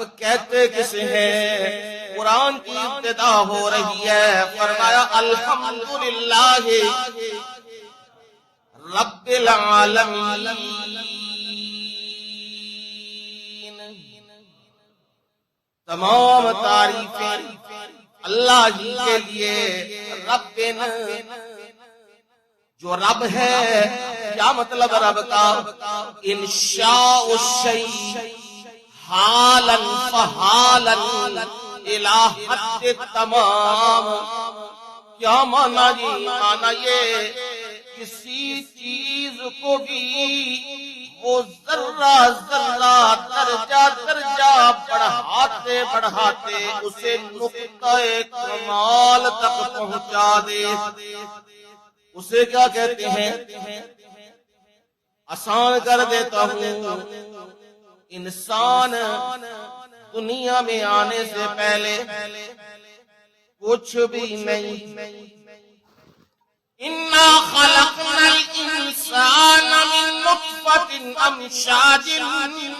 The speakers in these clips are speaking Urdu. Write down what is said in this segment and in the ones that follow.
اب کہتے کسے ہیں؟ قرآن کی ابتدا ہو رہی ہے، فرمایا الحمدللہ رب العالمین، تمام تعریفیں اللہ ہی کے لیے۔ رب جو رب ہے، کیا مطلب رب کا؟ انشاء الشیء حالا فحالا الى حد تمام۔ کیا معنی جی؟ معنی یہ کسی چیز کو بھی وہ ذرہ ذرہ درجہ درجہ بڑھاتے بڑھاتے اسے نقطہ کمال تک پہنچا دے۔ اسے کیا کہتے ہیں؟ آسان کر دیتا ہوں، انسان دنیا میں آنے سے پہلے کچھ بھی نہیں۔ اِنَّا خَلَقْنَا الْإِنسَانَ مِن نُطْفَةٍ أَمْشَاجٍ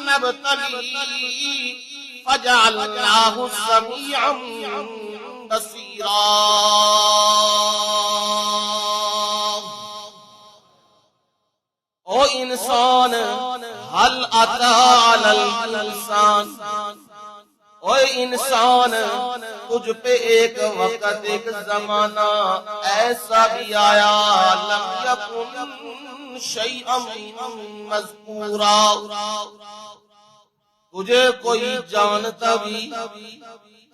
نَبْتَلِيهِ فَجَعَلْنَاهُ سَمِيعًا بَصِيرًا۔ او انسان، هل أتى على الإنسان، او انسان تجھ پہ ایک وقت ایک زمانہ ایسا بھی آیا، لم یکن شیئا مذکورا، تجھے کوئی جانتا بھی،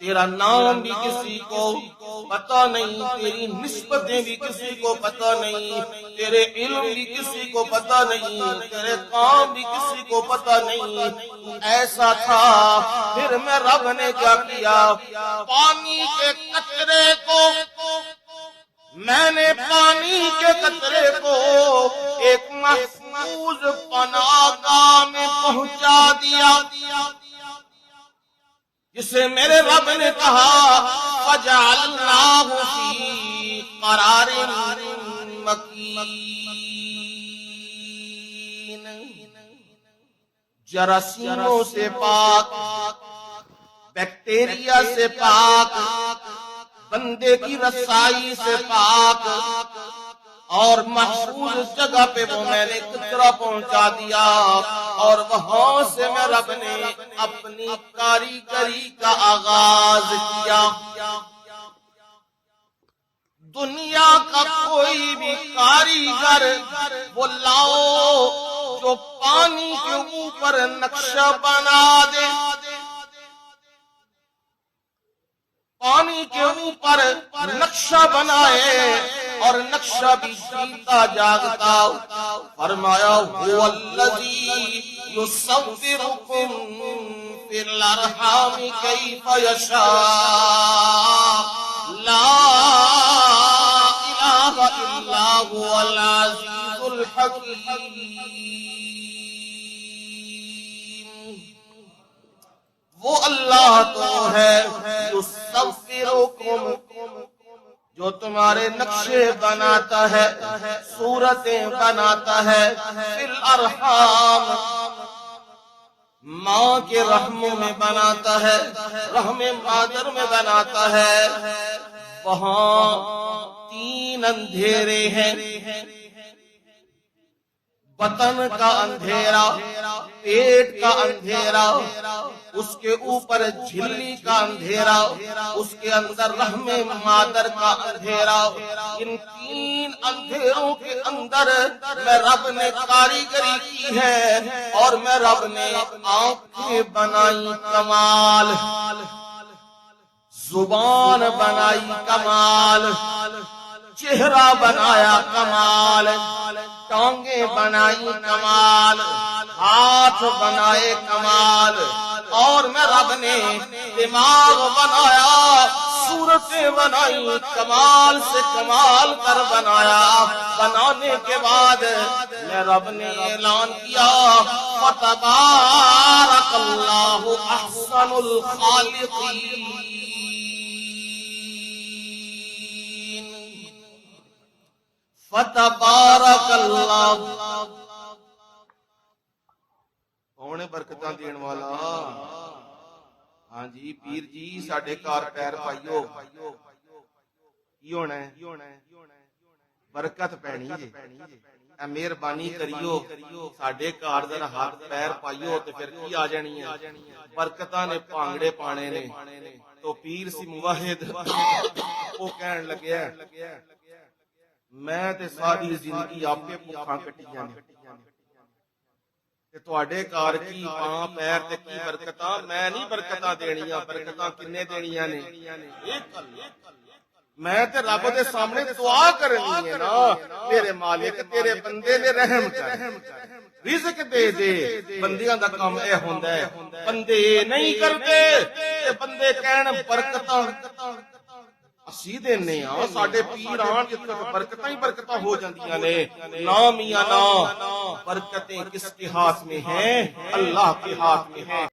تیرا نام بھی کسی کو پتہ نہیں، تیری نسبتیں بھی کسی کو پتہ نہیں، تیرے علم بھی کسی کو پتہ نہیں، تیرے کام بھی کسی کو پتہ نہیں، ایسا تھا۔ پھر میں رب نے کیا کیا؟ پانی کے قطرے کو، میں نے پانی کے قطرے کو ایک محفوظ پناہ گاہ میں پہنچا دیا، جسے میرے رب نے کہا فَجَعَلْنَاهُ فِي قَرَارٍ مَّكِينٍ، جراثیموں سے پاک، بیکٹیریا سے پاک، بندے کی رسائی سے پاک، اور محفوظ جگہ پہ وہ میں نے قطرہ پہنچا دیا، اور وہاں سے میں رب نے اپنی کاریگری کا آغاز کیا۔ دنیا کا کوئی بھی کاریگر وہ لاؤ جو پانی کے اوپر نقشہ بنا دے، پانی کے اوپر نقشہ بنائے اور نقشہ بھی جیتا جاگتا۔ فرمایا هو الذی یصورکم فی الارحام کیف یشاء لا الہ الا هو العزیز الحکیم۔ وہ اللہ تو ہے یصورکم، جو تمہارے نقشے بناتا ہے، صورتیں بناتا ہے، فی الارحام، ماں کے رحموں میں بناتا ہے، رحم مادر میں بناتا ہے۔ وہاں تین اندھیرے ہیں، بطن کا اندھیرا، پیٹ کا اندھیرا، اس کے اوپر جھلی کا اندھیرا، اس کے اندر رحم مادر کا اندھیرا۔ ان تین اندھیروں کے اندر میں رب نے کاریگری کی ہے، اور میں رب نے آنکھیں بنائی کمال، زبان بنائی کمال، چہرہ بنایا کمال، ٹانگیں بنائی کمال، ہاتھ بنائے کمال، اور میں رب نے دماغ بنایا، صورتیں بنائی، کمال سے کمال کر بنایا۔ بنانے کے بعد میں رب نے اعلان کیا فَتَبَارَكَ اللَّهُ أَحْسَنُ الْخَالِقِينَ۔ فتبارک اللہ، کون ہے برکتاں دین والا؟ ہاں جی پیر جی ساڈے گھر پیر پائیو کی ہونا ہے برکت پینی جی اے مہربانی کریو ساڈے گھر ذرا ہاتھ پیر پائیو تے پھر کی آ جانی ہے برکتاں نے پانگڑے پانے نے تو پیر سی موحد وہ کہن لگیا میں تے ساری زندگی آپے بھوکھاں کٹیاں نے تواڈے گھر کی پاں پیر تے کی برکتاں میں نہیں برکتاں دینیاں برکتاں کنے دینیاں نے میں تے رب دے سامنے دعا کرنی ہے نا میرے مالک تیرے بندے نے رحم کر رزق دے دے بندیاں دا کام اے ہوندا ہے بندے نہیں کردے تے بندے کہن برکتاں اسی دینے ہاں ساڈے پیر آن جتنے برکتاں ہی برکتاں ہو جاندیاں نے نا میاں نا برکتیں کس کے ہاتھ میں ہیں اللہ کے ہاتھ میں ہیں